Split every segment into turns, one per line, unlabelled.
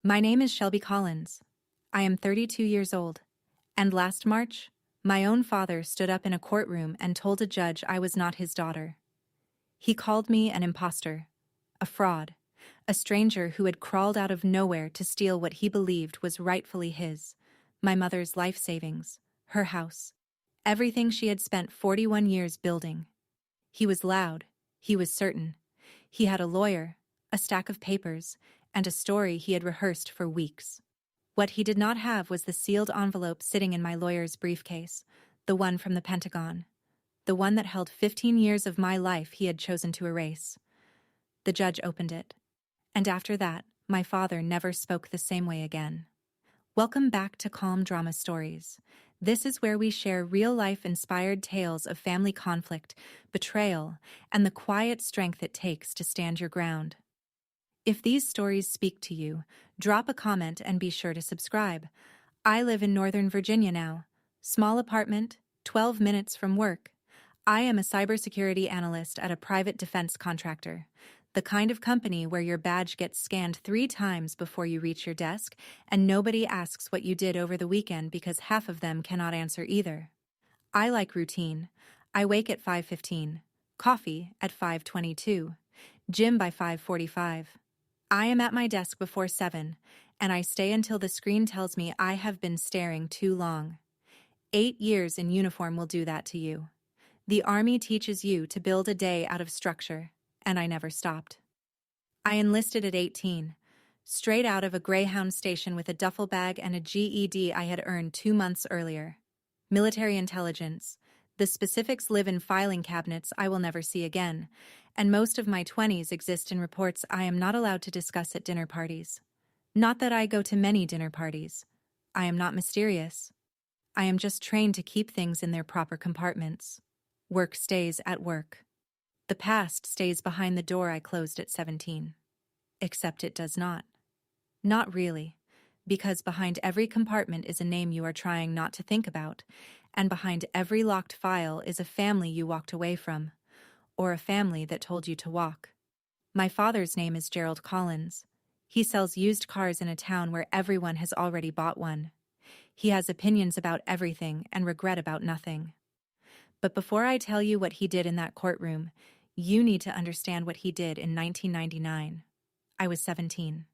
My name is Shelby Collins. I am 32 years old, and last March, my own father stood up in a courtroom and told a judge I was not his daughter. He called me an impostor, a fraud, a stranger who had crawled out of nowhere to steal what he believed was rightfully his, my mother's life savings, her house, everything she had spent 41 years building. He was loud, he was certain. He had a lawyer, a stack of papers, and a story he had rehearsed for weeks. What he did not have was the sealed envelope sitting in my lawyer's briefcase, the one from the Pentagon, the one that held 15 years of my life he had chosen to erase. The judge opened it, and after that, my father never spoke the same way again. Welcome back to Calm Drama Stories. This is where we share real-life inspired tales of family conflict, betrayal, and the quiet strength it takes to stand your ground. If these stories speak to you, drop a comment and be sure to subscribe. I live in Northern Virginia now. Small apartment, 12 minutes from work. I am a cybersecurity analyst at a private defense contractor, the kind of company where your badge gets scanned 3 times before you reach your desk, and nobody asks what you did over the weekend because half of them cannot answer either. I like routine. I wake at 5:15, coffee at 5:22, gym by 5:45. I am at my desk before 7, and I stay until the screen tells me I have been staring too long. 8 years in uniform will do that to you. The Army teaches you to build a day out of structure, and I never stopped. I enlisted at 18, straight out of a Greyhound station with a duffel bag and a GED I had earned 2 months earlier. Military intelligence. The specifics live in filing cabinets I will never see again, and most of my 20s exist in reports I am not allowed to discuss at dinner parties. Not that I go to many dinner parties. I am not mysterious. I am just trained to keep things in their proper compartments. Work stays at work. The past stays behind the door I closed at 17. Except it does not. Not really, because behind every compartment is a name you are trying not to think about, and behind every locked file is a family you walked away from, or a family that told you to walk. My father's name is Gerald Collins. He sells used cars in a town where everyone has already bought one. He has opinions about everything and regret about nothing. But before I tell you what he did in that courtroom, you need to understand what he did in 1999. I was 17.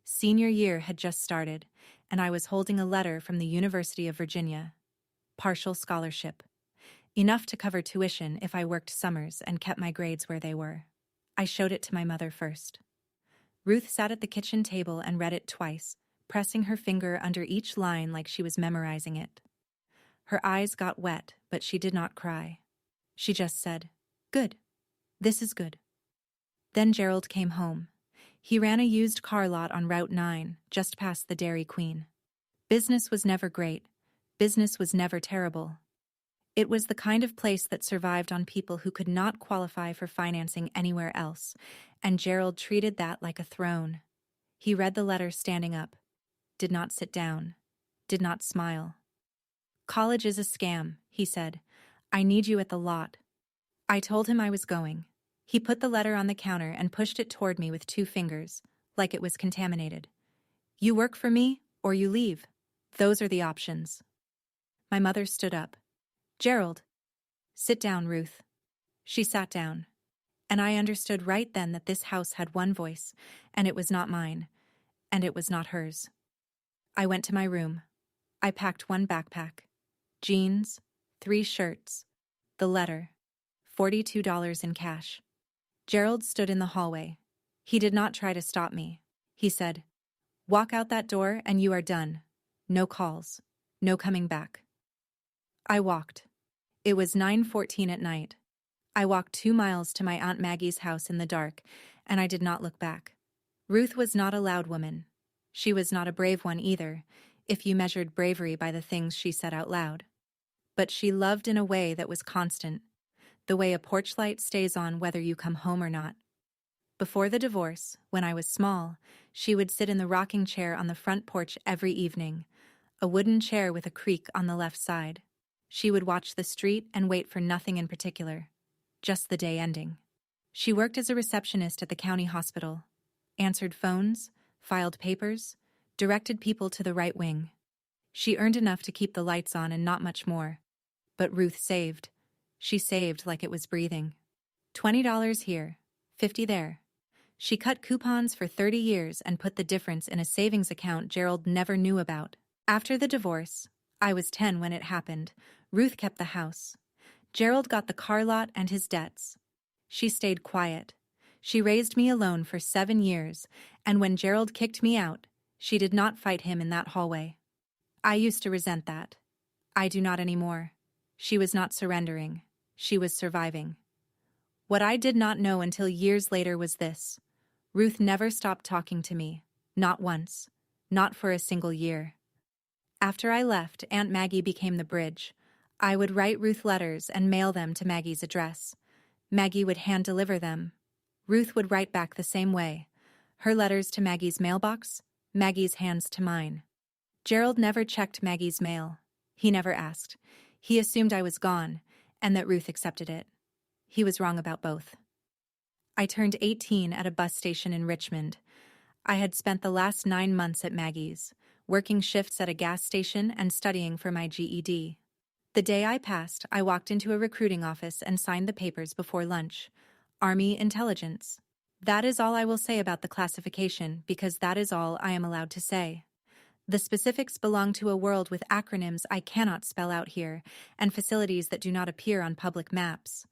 Senior year had just started, and I was holding a letter from the University of Virginia. Partial scholarship. Enough to cover tuition if I worked summers and kept my grades where they were. I showed it to my mother first. Ruth sat at the kitchen table and read it twice, pressing her finger under each line like she was memorizing it. Her eyes got wet, but she did not cry. She just said, "Good. This is good." Then Gerald came home. He ran a used car lot on Route 9, just past the Dairy Queen. Business was never great. Business was never terrible. It was the kind of place that survived on people who could not qualify for financing anywhere else, and Gerald treated that like a throne. He read the letter standing up, did not sit down, did not smile. "College is a scam," he said. "I need you at the lot." I told him I was going. He put the letter on the counter and pushed it toward me with 2 fingers, like it was contaminated. "You work for me, or you leave. Those are the options." My mother stood up. "Gerald." "Sit down, Ruth." She sat down. And I understood right then that this house had one voice, and it was not mine, and it was not hers. I went to my room. I packed 1 backpack, jeans, 3 shirts, the letter, $42 in cash. Gerald stood in the hallway. He did not try to stop me. He said, "Walk out that door and you are done. No calls. No coming back." I walked. It was 9:14 at night. I walked 2 miles to my Aunt Maggie's house in the dark, and I did not look back. Ruth was not a loud woman. She was not a brave one either, if you measured bravery by the things she said out loud. But she loved in a way that was constant, the way a porch light stays on whether you come home or not. Before the divorce, when I was small, she would sit in the rocking chair on the front porch every evening, a wooden chair with a creak on the left side. She would watch the street and wait for nothing in particular, just the day ending. She worked as a receptionist at the county hospital, answered phones, filed papers, directed people to the right wing. She earned enough to keep the lights on and not much more. But Ruth saved. She saved like it was breathing. $20 here, $50 there. She cut coupons for 30 years and put the difference in a savings account Gerald never knew about. After the divorce, I was 10 when it happened, Ruth kept the house. Gerald got the car lot and his debts. She stayed quiet. She raised me alone for 7 years, and when Gerald kicked me out, she did not fight him in that hallway. I used to resent that. I do not anymore. She was not surrendering. She was surviving. What I did not know until years later was this. Ruth never stopped talking to me. Not once. Not for a single year. After I left, Aunt Maggie became the bridge. I would write Ruth letters and mail them to Maggie's address. Maggie would hand-deliver them. Ruth would write back the same way. Her letters to Maggie's mailbox, Maggie's hands to mine. Gerald never checked Maggie's mail. He never asked. He assumed I was gone, and that Ruth accepted it. He was wrong about both. I turned 18 at a bus station in Richmond. I had spent the last 9 months at Maggie's, working shifts at a gas station and studying for my GED. The day I passed, I walked into a recruiting office and signed the papers before lunch. Army Intelligence. That is all I will say about the classification, because that is all I am allowed to say. The specifics belong to a world with acronyms I cannot spell out here, and facilities that do not appear on public maps.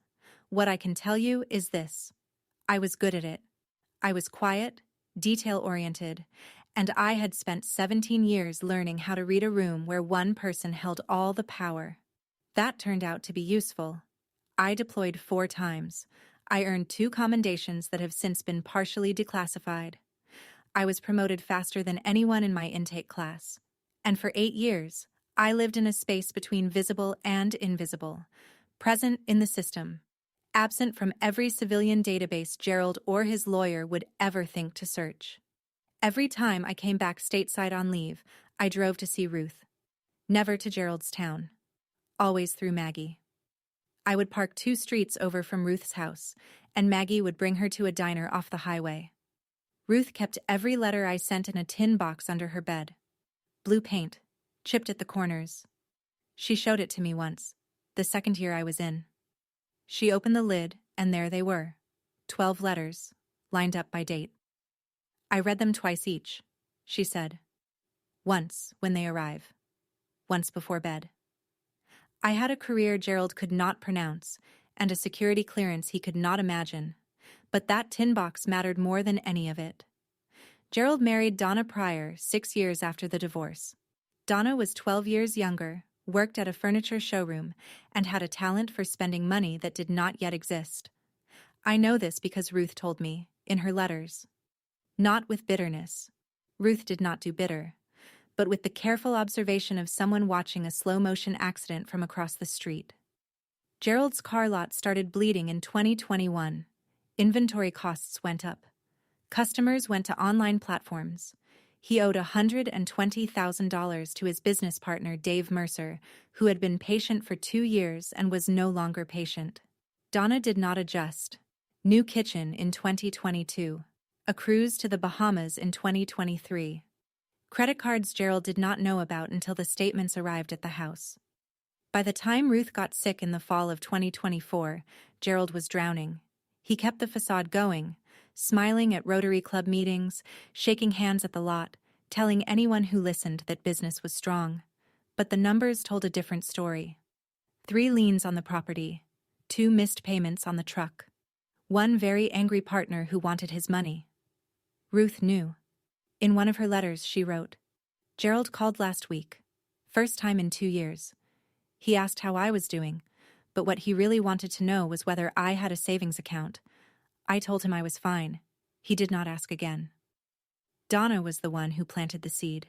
What I can tell you is this. I was good at it. I was quiet, detail-oriented, and I had spent 17 years learning how to read a room where one person held all the power. That turned out to be useful. I deployed 4 times. I earned 2 commendations that have since been partially declassified. I was promoted faster than anyone in my intake class. And for 8 years, I lived in a space between visible and invisible, present in the system, absent from every civilian database Gerald or his lawyer would ever think to search. Every time I came back stateside on leave, I drove to see Ruth. Never to Gerald's town. Always through Maggie. I would park 2 streets over from Ruth's house, and Maggie would bring her to a diner off the highway. Ruth kept every letter I sent in a tin box under her bed. Blue paint, chipped at the corners. She showed it to me once, the second year I was in. She opened the lid, and there they were, 12 letters, lined up by date. I read them twice each, she said. Once, when they arrive. Once before bed. I had a career Gerald could not pronounce, and a security clearance he could not imagine. But that tin box mattered more than any of it. Gerald married Donna Pryor 6 years after the divorce. Donna was 12 years younger, worked at a furniture showroom, and had a talent for spending money that did not yet exist. I know this because Ruth told me, in her letters. Not with bitterness. Ruth did not do bitter, but with the careful observation of someone watching a slow-motion accident from across the street. Gerald's car lot started bleeding in 2021. Inventory costs went up. Customers went to online platforms. He owed $120,000 to his business partner, Dave Mercer, who had been patient for 2 years and was no longer patient. Donna did not adjust. New kitchen in 2022. A cruise to the Bahamas in 2023. Credit cards Gerald did not know about until the statements arrived at the house. By the time Ruth got sick in the fall of 2024, Gerald was drowning. He kept the facade going, smiling at Rotary Club meetings, shaking hands at the lot, telling anyone who listened that business was strong. But the numbers told a different story. 3 liens on the property, 2 missed payments on the truck, 1 very angry partner who wanted his money. Ruth knew. In one of her letters, she wrote, Gerald called last week. First time in 2 years. He asked how I was doing, but what he really wanted to know was whether I had a savings account. I told him I was fine. He did not ask again. Donna was the one who planted the seed.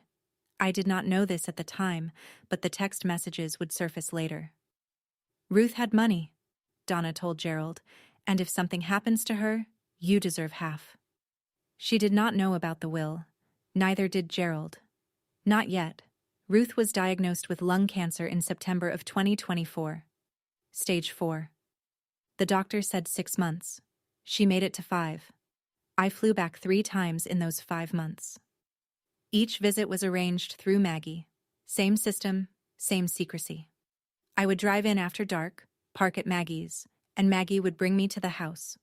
I did not know this at the time, but the text messages would surface later. Ruth had money, Donna told Gerald, and if something happens to her, you deserve half. She did not know about the will. Neither did Gerald. Not yet. Ruth was diagnosed with lung cancer in September of 2024. Stage 4. The doctor said 6 months. She made it to 5. I flew back 3 times in those 5 months. Each visit was arranged through Maggie. Same system, same secrecy. I would drive in after dark, park at Maggie's, and Maggie would bring me to the house.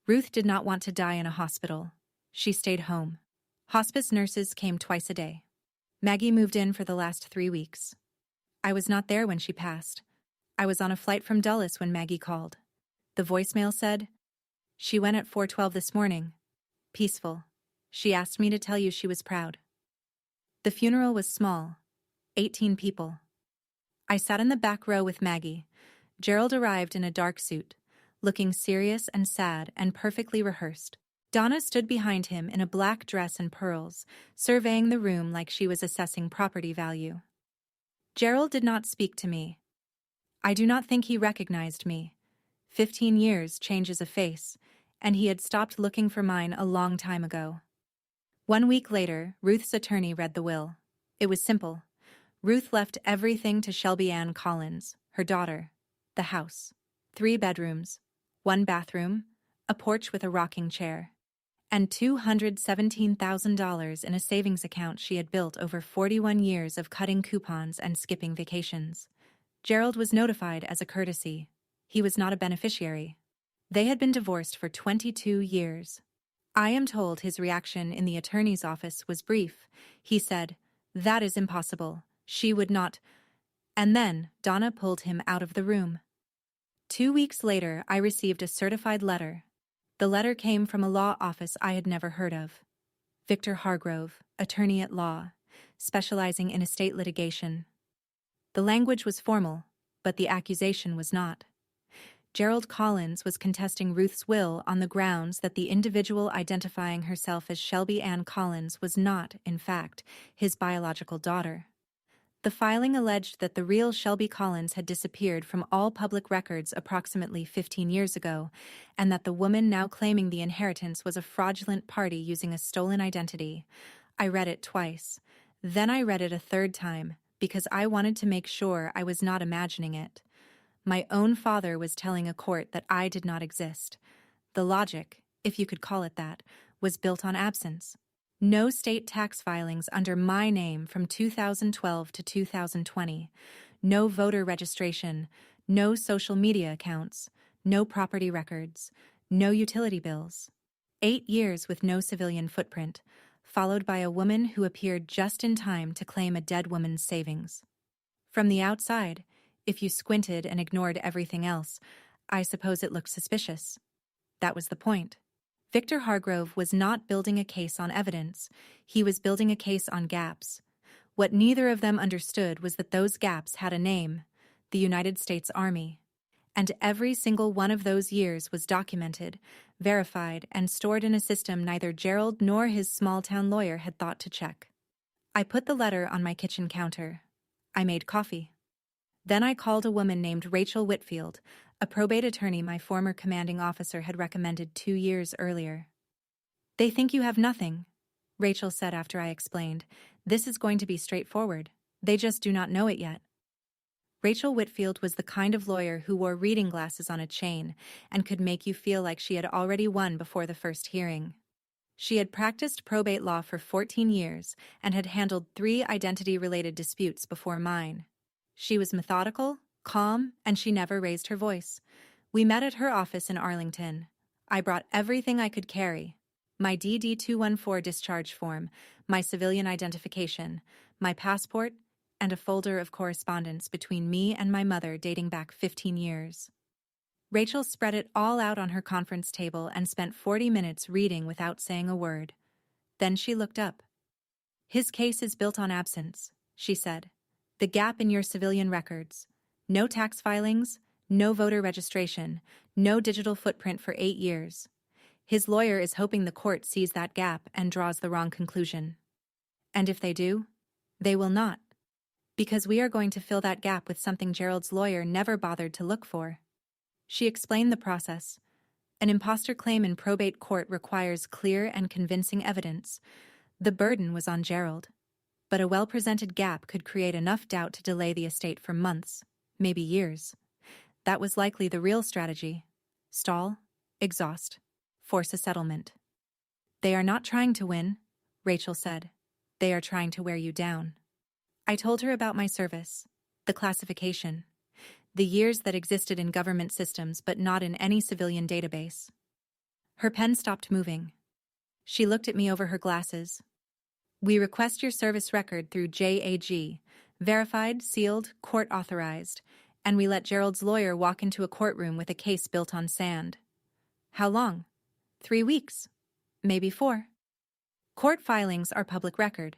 Ruth did not want to die in a hospital. She stayed home. Hospice nurses came twice a day. Maggie moved in for the last 3 weeks. I was not there when she passed. I was on a flight from Dulles when Maggie called. The voicemail said, "She went at 4:12 this morning. Peaceful. She asked me to tell you she was proud." The funeral was small, 18 people. I sat in the back row with Maggie. Gerald arrived in a dark suit, looking serious and sad and perfectly rehearsed. Donna stood behind him in a black dress and pearls, surveying the room like she was assessing property value. Gerald did not speak to me. I do not think he recognized me. 15 years changes a face, and he had stopped looking for mine a long time ago. 1 week later, Ruth's attorney read the will. It was simple. Ruth left everything to Shelby Ann Collins, her daughter. The house. 3 bedrooms, 1 bathroom, a porch with a rocking chair, and $217,000 in a savings account she had built over 41 years of cutting coupons and skipping vacations. Gerald was notified as a courtesy. He was not a beneficiary. They had been divorced for 22 years. I am told his reaction in the attorney's office was brief. He said, "That is impossible. She would not." And then Donna pulled him out of the room. 2 weeks later, I received a certified letter. The letter came from a law office I had never heard of. Victor Hargrove, attorney at law, specializing in estate litigation. The language was formal, but the accusation was not. Gerald Collins was contesting Ruth's will on the grounds that the individual identifying herself as Shelby Ann Collins was not, in fact, his biological daughter. The filing alleged that the real Shelby Collins had disappeared from all public records approximately 15 years ago, and that the woman now claiming the inheritance was a fraudulent party using a stolen identity. I read it twice. Then I read it a third time, because I wanted to make sure I was not imagining it. My own father was telling a court that I did not exist. The logic, if you could call it that, was built on absence. No state tax filings under my name from 2012 to 2020. No voter registration. No social media accounts. No property records. No utility bills. 8 years with no civilian footprint, followed by a woman who appeared just in time to claim a dead woman's savings. From the outside, if you squinted and ignored everything else, I suppose it looked suspicious. That was the point. Victor Hargrove was not building a case on evidence. He was building a case on gaps. What neither of them understood was that those gaps had a name, the United States Army. And every single one of those years was documented, verified, and stored in a system neither Gerald nor his small-town lawyer had thought to check. I put the letter on my kitchen counter. I made coffee. Then I called a woman named Rachel Whitfield, a probate attorney my former commanding officer had recommended 2 years earlier. "They think you have nothing," Rachel said after I explained. "This is going to be straightforward. They just do not know it yet." Rachel Whitfield was the kind of lawyer who wore reading glasses on a chain and could make you feel like she had already won before the first hearing. She had practiced probate law for 14 years and had handled 3 identity-related disputes before mine. She was methodical, calm, and she never raised her voice. We met at her office in Arlington. I brought everything I could carry: my DD-214 discharge form, my civilian identification, my passport, and a folder of correspondence between me and my mother dating back 15 years. Rachel spread it all out on her conference table and spent 40 minutes reading without saying a word. Then she looked up. "His case is built on absence," she said. "The gap in your civilian records. No tax filings, no voter registration, no digital footprint for 8 years. His lawyer is hoping the court sees that gap and draws the wrong conclusion. And if they do, they will not. Because we are going to fill that gap with something Gerald's lawyer never bothered to look for." She explained the process. An impostor claim in probate court requires clear and convincing evidence. The burden was on Gerald. But a well-presented gap could create enough doubt to delay the estate for months, maybe years. That was likely the real strategy. Stall, exhaust, force a settlement. "They are not trying to win," Rachel said. They are trying to wear you down. I told her about my service, the classification, the years that existed in government systems but not in any civilian database. Her pen stopped moving. She looked at me over her glasses. We request your service record through JAG, verified, sealed, court authorized, and we let Gerald's lawyer walk into a courtroom with a case built on sand. How long? 3 weeks. Maybe 4. Court filings are public record.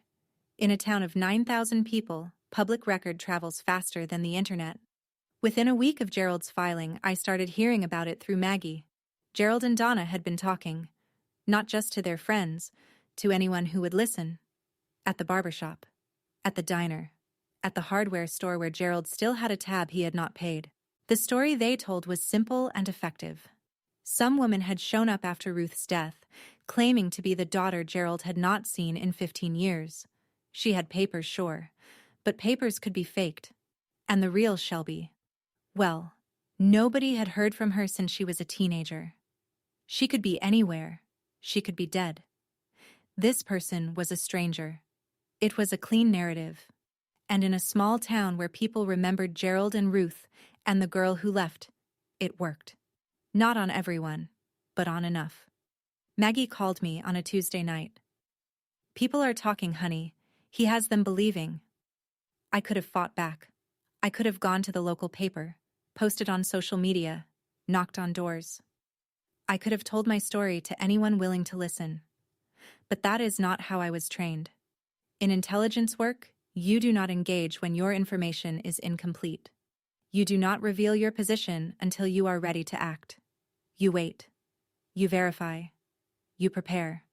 In a town of 9,000 people, public record travels faster than the internet. Within a week of Gerald's filing, I started hearing about it through Maggie. Gerald and Donna had been talking, not just to their friends, to anyone who would listen. At the barbershop, at the diner, at the hardware store where Gerald still had a tab he had not paid. The story they told was simple and effective. Some woman had shown up after Ruth's death, claiming to be the daughter Gerald had not seen in 15 years. She had papers, sure, but papers could be faked. And the real Shelby, well, nobody had heard from her since she was a teenager. She could be anywhere. She could be dead. This person was a stranger. It was a clean narrative. And in a small town where people remembered Gerald and Ruth and the girl who left, it worked. Not on everyone, but on enough. Maggie called me on a Tuesday night. People are talking, honey. He has them believing. I could have fought back. I could have gone to the local paper, posted on social media, knocked on doors. I could have told my story to anyone willing to listen. But that is not how I was trained. In intelligence work, you do not engage when your information is incomplete. You do not reveal your position until you are ready to act. You wait. You verify. You prepare.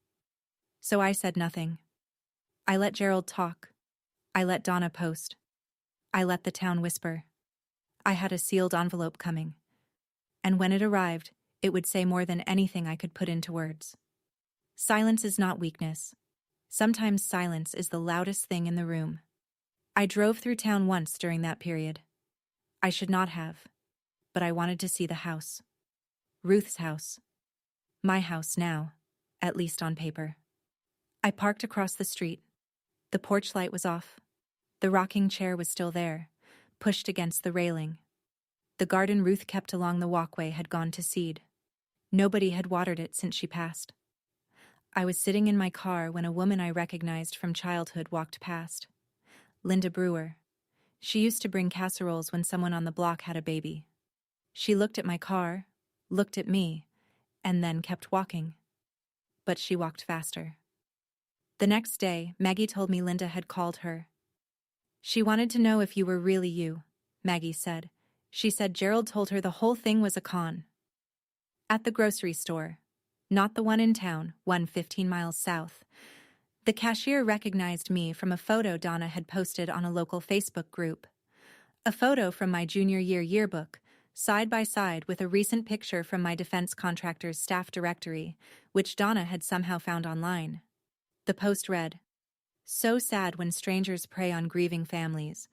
So I said nothing. I let Gerald talk. I let Donna post. I let the town whisper. I had a sealed envelope coming. And when it arrived, it would say more than anything I could put into words. Silence is not weakness. Sometimes silence is the loudest thing in the room. I drove through town once during that period. I should not have, but I wanted to see the house. Ruth's house. My house now, at least on paper. I parked across the street. The porch light was off. The rocking chair was still there, pushed against the railing. The garden Ruth kept along the walkway had gone to seed. Nobody had watered it since she passed. I was sitting in my car when a woman I recognized from childhood walked past. Linda Brewer. She used to bring casseroles when someone on the block had a baby. She looked at my car, looked at me, and then kept walking. But she walked faster. The next day, Maggie told me Linda had called her. She wanted to know if you were really you, Maggie said. She said Gerald told her the whole thing was a con. At the grocery store, not the one in town, one 15 miles south, the cashier recognized me from a photo Donna had posted on a local Facebook group. A photo from my junior year yearbook, side by side with a recent picture from my defense contractor's staff directory, which Donna had somehow found online. The post read, "So sad when strangers prey on grieving families.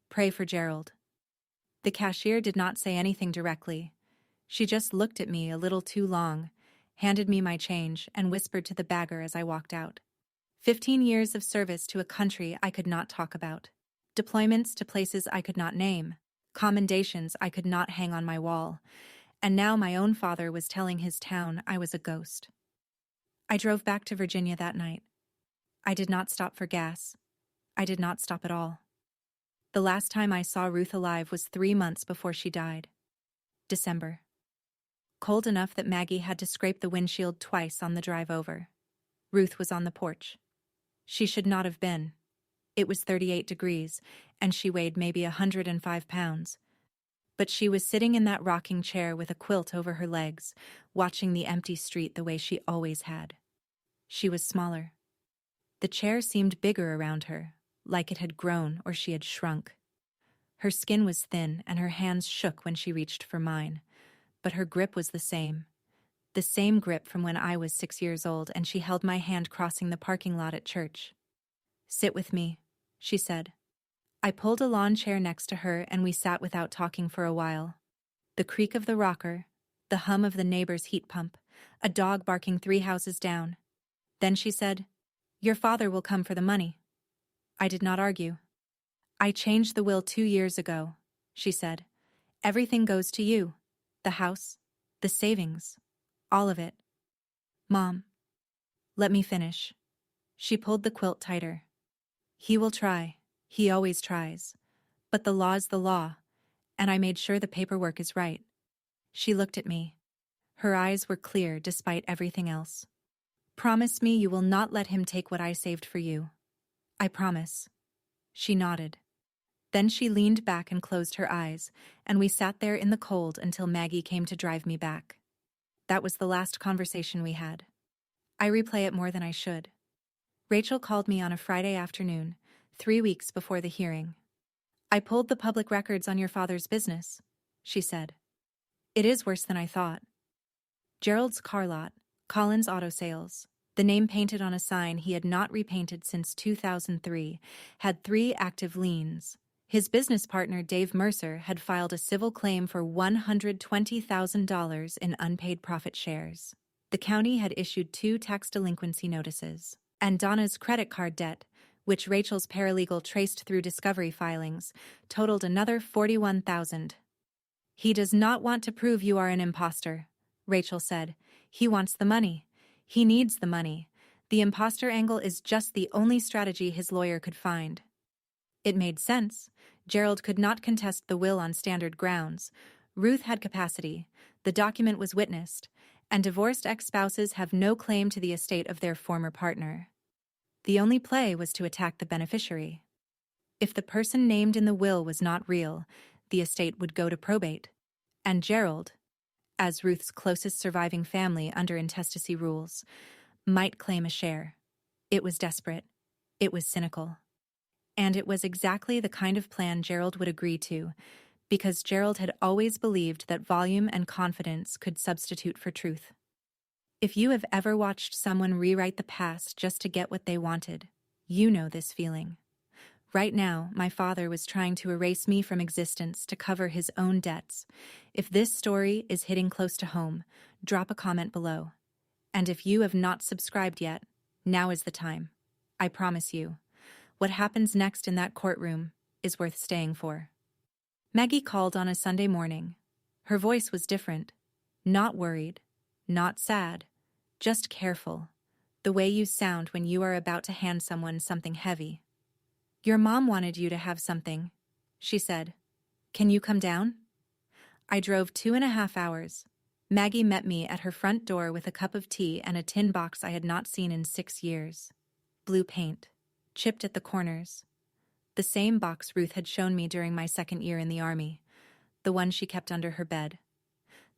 Pray for Gerald." The cashier did not say anything directly. She just looked at me a little too long, handed me my change, and whispered to the bagger as I walked out. 15 years of service to a country I could not talk about. Deployments to places I could not name. Commendations I could not hang on my wall. And now my own father was telling his town I was a ghost. I drove back to Virginia that night. I did not stop for gas. I did not stop at all. The last time I saw Ruth alive was 3 months before she died. December. Cold enough that Maggie had to scrape the windshield twice on the drive over. Ruth was on the porch. She should not have been. It was 38 degrees, and she weighed maybe 105 pounds. But she was sitting in that rocking chair with a quilt over her legs, watching the empty street the way she always had. She was smaller. The chair seemed bigger around her, like it had grown or she had shrunk. Her skin was thin and her hands shook when she reached for mine, but her grip was the same grip from when I was 6 years old and she held my hand crossing the parking lot at church. "Sit with me," she said. I pulled a lawn chair next to her and we sat without talking for a while. The creak of the rocker, the hum of the neighbor's heat pump, a dog barking 3 houses down. Then she said, Your father will come for the money. I did not argue. I changed the will 2 years ago, she said. Everything goes to you. The house, the savings, all of it. Mom. Let me finish. She pulled the quilt tighter. He will try. He always tries. But the law's the law, and I made sure the paperwork is right. She looked at me. Her eyes were clear despite everything else. Promise me you will not let him take what I saved for you. I promise. She nodded. Then she leaned back and closed her eyes, and we sat there in the cold until Maggie came to drive me back. That was the last conversation we had. I replay it more than I should. Rachel called me on a Friday afternoon, 3 weeks before the hearing. I pulled the public records on your father's business, she said. It is worse than I thought. Gerald's car lot, Collins Auto Sales, the name painted on a sign he had not repainted since 2003, had 3 active liens. His business partner, Dave Mercer, had filed a civil claim for $120,000 in unpaid profit shares. The county had issued 2 tax delinquency notices. And Donna's credit card debt, which Rachel's paralegal traced through discovery filings, totaled another $41,000. He does not want to prove you are an impostor, Rachel said. He wants the money. He needs the money. The impostor angle is just the only strategy his lawyer could find. It made sense. Gerald could not contest the will on standard grounds. Ruth had capacity. The document was witnessed. And divorced ex-spouses have no claim to the estate of their former partner. The only play was to attack the beneficiary. If the person named in the will was not real, the estate would go to probate. And Gerald, as Ruth's closest surviving family under intestacy rules, might claim a share. It was desperate. It was cynical. And it was exactly the kind of plan Gerald would agree to, because Gerald had always believed that volume and confidence could substitute for truth. If you have ever watched someone rewrite the past just to get what they wanted, you know this feeling. Right now, my father was trying to erase me from existence to cover his own debts. If this story is hitting close to home, drop a comment below. And if you have not subscribed yet, now is the time. I promise you. What happens next in that courtroom is worth staying for. Maggie called on a Sunday morning. Her voice was different. Not worried, not sad, just careful. The way you sound when you are about to hand someone something heavy. Your mom wanted you to have something, she said. Can you come down? I drove 2.5 hours. Maggie met me at her front door with a cup of tea and a tin box I had not seen in 6 years. Blue paint, chipped at the corners. The same box Ruth had shown me during my 2nd year in the Army, the one she kept under her bed,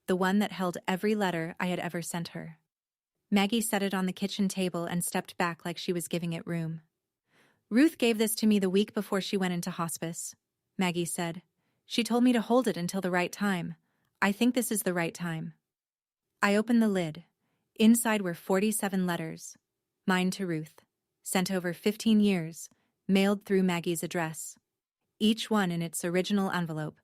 the one that held every letter I had ever sent her. Maggie set it on the kitchen table and stepped back like she was giving it room. Ruth gave this to me the week before she went into hospice, Maggie said. She told me to hold it until the right time. I think this is the right time. I opened the lid. Inside were 47 letters. Mine to Ruth, sent over 15 years, mailed through Maggie's address. Each one in its original envelope,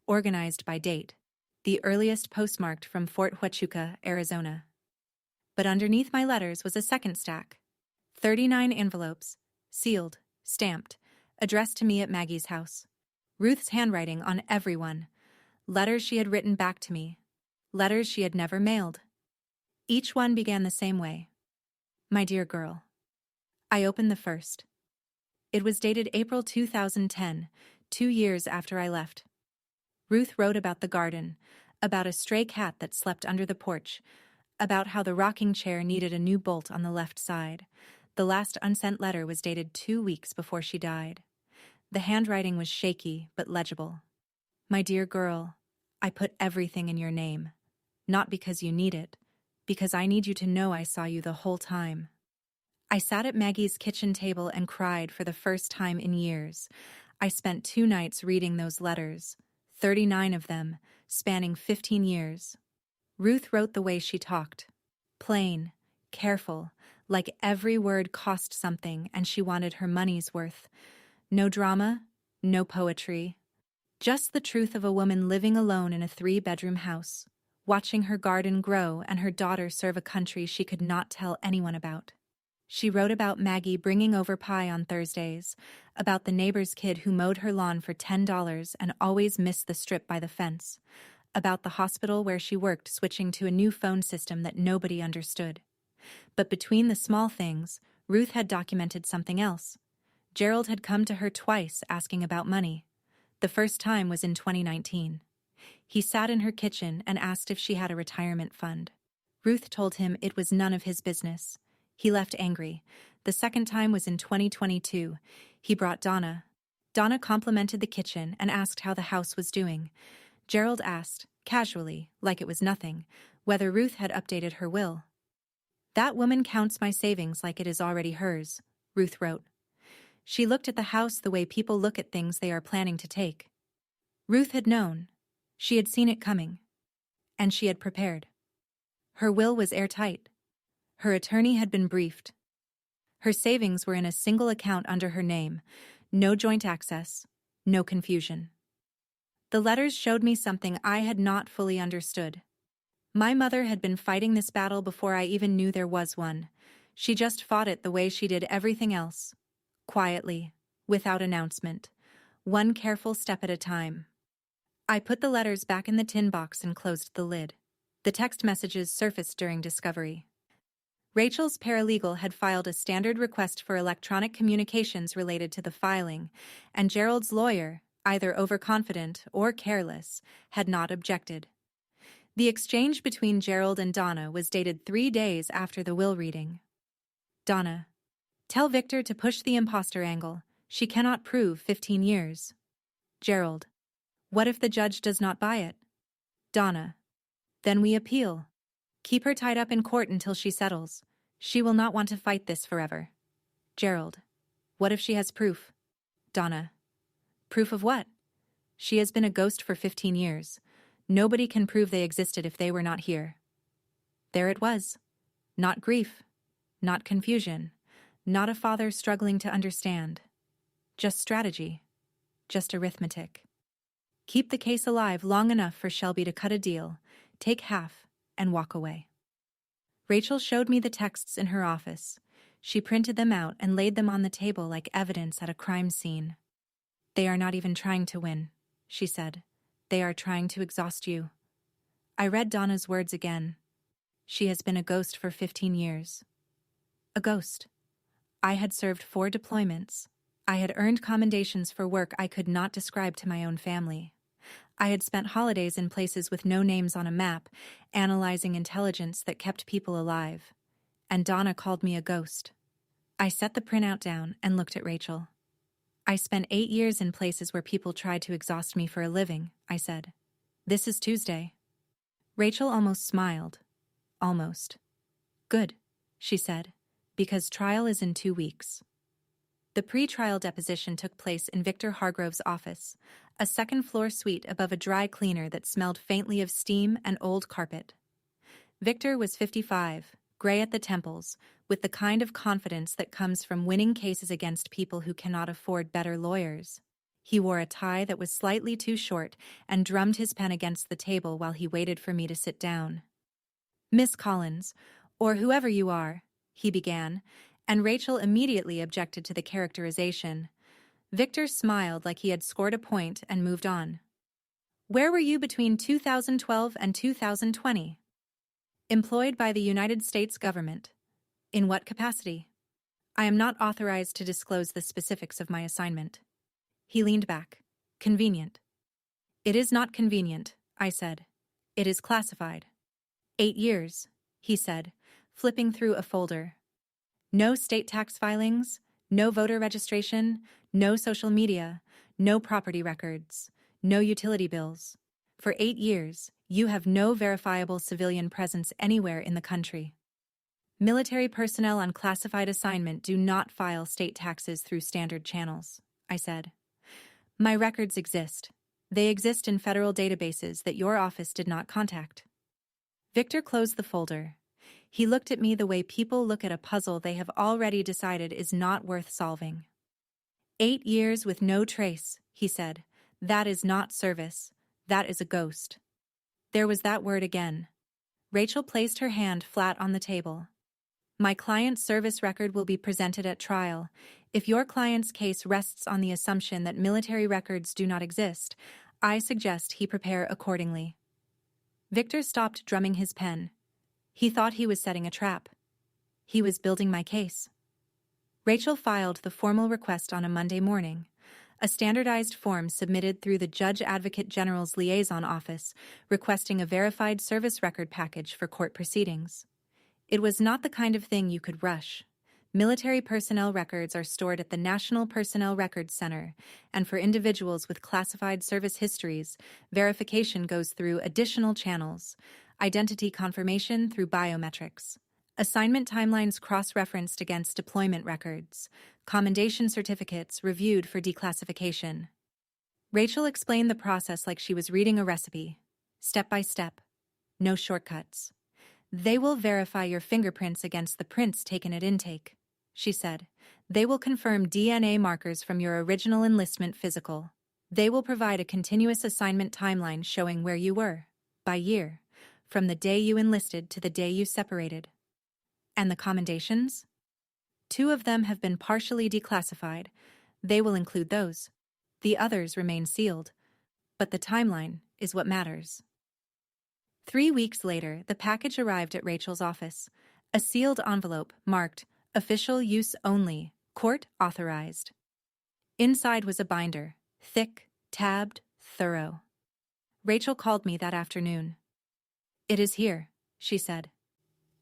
organized by date, the earliest postmarked from Fort Huachuca, Arizona. But underneath my letters was a second stack. 39 envelopes, sealed, stamped, addressed to me at Maggie's house. Ruth's handwriting on every one. Letters she had written back to me. Letters she had never mailed. Each one began the same way. My dear girl. I opened the first. It was dated April 2010, 2 years after I left. Ruth wrote about the garden, about a stray cat that slept under the porch, about how the rocking chair needed a new bolt on the left side. The last unsent letter was dated 2 weeks before she died. The handwriting was shaky but legible. My dear girl, I put everything in your name. Not because you need it, because I need you to know I saw you the whole time. I sat at Maggie's kitchen table and cried for the first time in years. I spent 2 nights reading those letters, 39 of them, spanning 15 years. Ruth wrote the way she talked. Plain, careful, like every word cost something and she wanted her money's worth. No drama, no poetry. Just the truth of a woman living alone in a 3-bedroom house, watching her garden grow and her daughter serve a country she could not tell anyone about. She wrote about Maggie bringing over pie on Thursdays, about the neighbor's kid who mowed her lawn for $10 and always missed the strip by the fence, about the hospital where she worked switching to a new phone system that nobody understood. But between the small things, Ruth had documented something else. Gerald had come to her twice asking about money. The first time was in 2019. He sat in her kitchen and asked if she had a retirement fund. Ruth told him it was none of his business. He left angry. The second time was in 2022. He brought Donna. Donna complimented the kitchen and asked how the house was doing. Gerald asked, casually, like it was nothing, whether Ruth had updated her will. "That woman counts my savings like it is already hers," Ruth wrote. She looked at the house the way people look at things they are planning to take. Ruth had known. She had seen it coming. And she had prepared. Her will was airtight. Her attorney had been briefed. Her savings were in a single account under her name. No joint access. No confusion. The letters showed me something I had not fully understood. My mother had been fighting this battle before I even knew there was one. She just fought it the way she did everything else. Quietly, without announcement. One careful step at a time. I put the letters back in the tin box and closed the lid. The text messages surfaced during discovery. Rachel's paralegal had filed a standard request for electronic communications related to the filing, and Gerald's lawyer, either overconfident or careless, had not objected. The exchange between Gerald and Donna was dated 3 days after the will reading. Donna: "Tell Victor to push the impostor angle. She cannot prove 15 years. Gerald: "What if the judge does not buy it?" Donna: "Then we appeal. Keep her tied up in court until she settles. She will not want to fight this forever." Gerald: "What if she has proof?" Donna: "Proof of what? She has been a ghost for 15 years. Nobody can prove they existed if they were not here." There it was. Not grief. Not confusion. Not a father struggling to understand. Just strategy. Just arithmetic. Keep the case alive long enough for Shelby to cut a deal, take half, and walk away. Rachel showed me the texts in her office. She printed them out and laid them on the table like evidence at a crime scene. "They are not even trying to win," she said. "They are trying to exhaust you." I read Donna's words again. She has been a ghost for 15 years. A ghost. I had served 4 deployments. I had earned commendations for work I could not describe to my own family. I had spent holidays in places with no names on a map, analyzing intelligence that kept people alive. And Donna called me a ghost. I set the printout down and looked at Rachel. "I spent 8 years in places where people tried to exhaust me for a living," I said. "This is Tuesday." Rachel almost smiled. Almost. "Good," she said, "because trial is in 2 weeks. The pre-trial deposition took place in Victor Hargrove's office, a second-floor suite above a dry cleaner that smelled faintly of steam and old carpet. Victor was 55, gray at the temples, with the kind of confidence that comes from winning cases against people who cannot afford better lawyers. He wore a tie that was slightly too short and drummed his pen against the table while he waited for me to sit down. "Miss Collins, or whoever you are," he began, and Rachel immediately objected to the characterization. Victor smiled like he had scored a point and moved on. "Where were you between 2012 and 2020? Employed by the United States government. In what capacity?" "I am not authorized to disclose the specifics of my assignment." He leaned back. "Convenient." "It is not convenient," I said. "It is classified." 8 years, he said, flipping through a folder. "No state tax filings, no voter registration, no social media, no property records, no utility bills. For 8 years, you have no verifiable civilian presence anywhere in the country. Military personnel on classified assignment do not file state taxes through standard channels," I said. "My records exist. They exist in federal databases that your office did not contact." Victor closed the folder. He looked at me the way people look at a puzzle they have already decided is not worth solving. 8 years with no trace, he said. That is not service. That is a ghost. There was that word again. Rachel placed her hand flat on the table. My client's service record will be presented at trial. If your client's case rests on the assumption that military records do not exist, I suggest he prepare accordingly. Victor stopped drumming his pen. He thought he was setting a trap. He was building my case. Rachel filed the formal request on a Monday morning, a standardized form submitted through the Judge Advocate General's liaison office requesting a verified service record package for court proceedings. It was not the kind of thing you could rush. Military personnel records are stored at the National Personnel Records Center, and for individuals with classified service histories, verification goes through additional channels: identity confirmation through biometrics, assignment timelines cross-referenced against deployment records, commendation certificates reviewed for declassification. Rachel explained the process like she was reading a recipe, step by step, no shortcuts. They will verify your fingerprints against the prints taken at intake, she said. They will confirm DNA markers from your original enlistment physical. They will provide a continuous assignment timeline showing where you were, by year, from the day you enlisted to the day you separated. And the commendations? 2 of them have been partially declassified. They will include those. The others remain sealed. But the timeline is what matters. 3 weeks later, the package arrived at Rachel's office, a sealed envelope marked "Official Use Only, Court Authorized." Inside was a binder, thick, tabbed, thorough. Rachel called me that afternoon. "It is here," she said.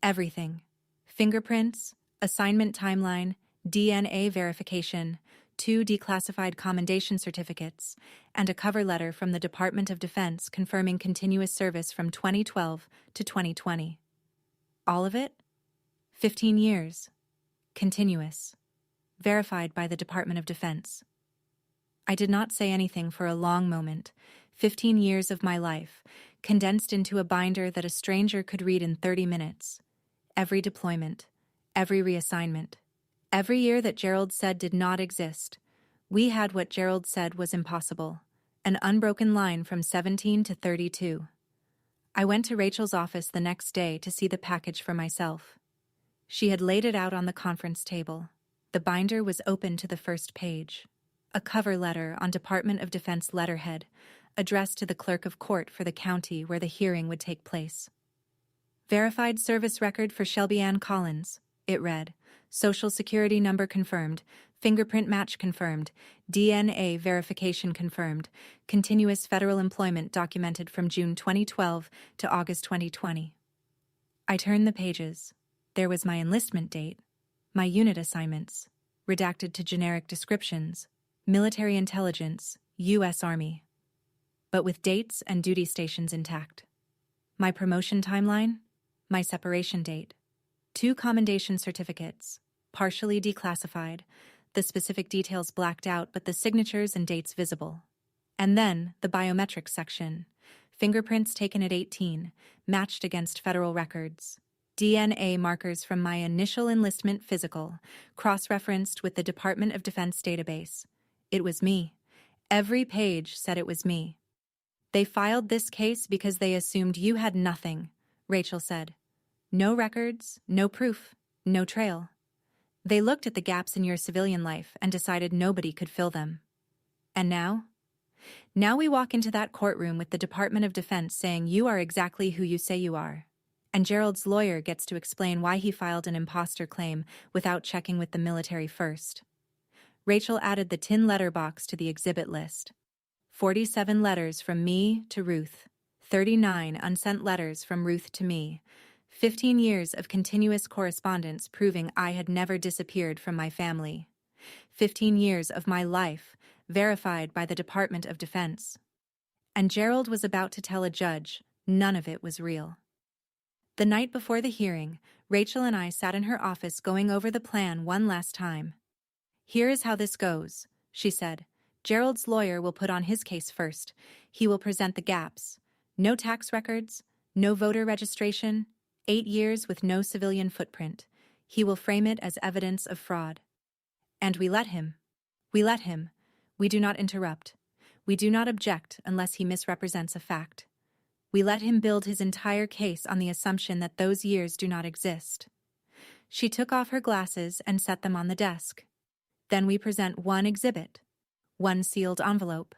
"Everything. Fingerprints, assignment timeline, DNA verification, 2 declassified commendation certificates, and a cover letter from the Department of Defense confirming continuous service from 2012 to 2020. All of it? 15 years. Continuous. Verified by the Department of Defense." I did not say anything for a long moment. 15 years of my life, condensed into a binder that a stranger could read in 30 minutes. Every deployment, every reassignment, every year that Gerald said did not exist. We had what Gerald said was impossible, an unbroken line from 17 to 32. I went to Rachel's office the next day to see the package for myself. She had laid it out on the conference table. The binder was open to the first page. A cover letter on Department of Defense letterhead, addressed to the clerk of court for the county where the hearing would take place. "Verified service record for Shelby Ann Collins," it read. "Social Security number confirmed. Fingerprint match confirmed. DNA verification confirmed. Continuous federal employment documented from June 2012 to August 2020. I turned the pages. There was my enlistment date, my unit assignments, redacted to generic descriptions, military intelligence, U.S. Army, but with dates and duty stations intact. My promotion timeline, my separation date, 2 commendation certificates, partially declassified, the specific details blacked out but the signatures and dates visible. And then the biometrics section, fingerprints taken at 18, matched against federal records, DNA markers from my initial enlistment physical, cross-referenced with the Department of Defense database. It was me. Every page said it was me. "They filed this case because they assumed you had nothing," Rachel said. "No records, no proof, no trail. They looked at the gaps in your civilian life and decided nobody could fill them. And now? Now we walk into that courtroom with the Department of Defense saying you are exactly who you say you are. And Gerald's lawyer gets to explain why he filed an impostor claim without checking with the military first." Rachel added the tin letterbox to the exhibit list. 47 letters from me to Ruth. 39 unsent letters from Ruth to me. 15 years of continuous correspondence proving I had never disappeared from my family. 15 years of my life, verified by the Department of Defense. And Gerald was about to tell a judge none of it was real. The night before the hearing, Rachel and I sat in her office going over the plan one last time. "Here is how this goes," she said. "Gerald's lawyer will put on his case first. He will present the gaps. No tax records, no voter registration, 8 years with no civilian footprint. He will frame it as evidence of fraud. And we let him. We let him. We do not interrupt. We do not object unless he misrepresents a fact. We let him build his entire case on the assumption that those years do not exist. She took off her glasses and set them on the desk. Then we present one exhibit, one sealed envelope.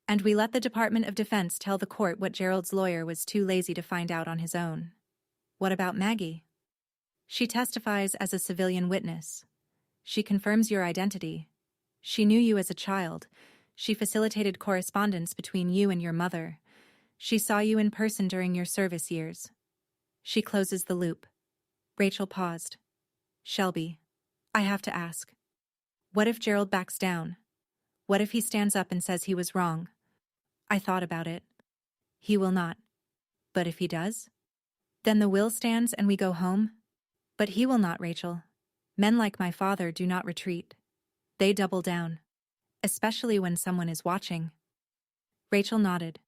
And we let the Department of Defense tell the court what Gerald's lawyer was too lazy to find out on his own. What about Maggie? She testifies as a civilian witness. She confirms your identity. She knew you as a child. She facilitated correspondence between you and your mother. She saw you in person during your service years. She closes the loop. Rachel paused. Shelby, I have to ask. What if Gerald backs down? What if he stands up and says he was wrong? I thought about it. He will not. But if he does? Then the will stands and we go home? But he will not, Rachel. Men like my father do not retreat. They double down. Especially when someone is watching. Rachel nodded.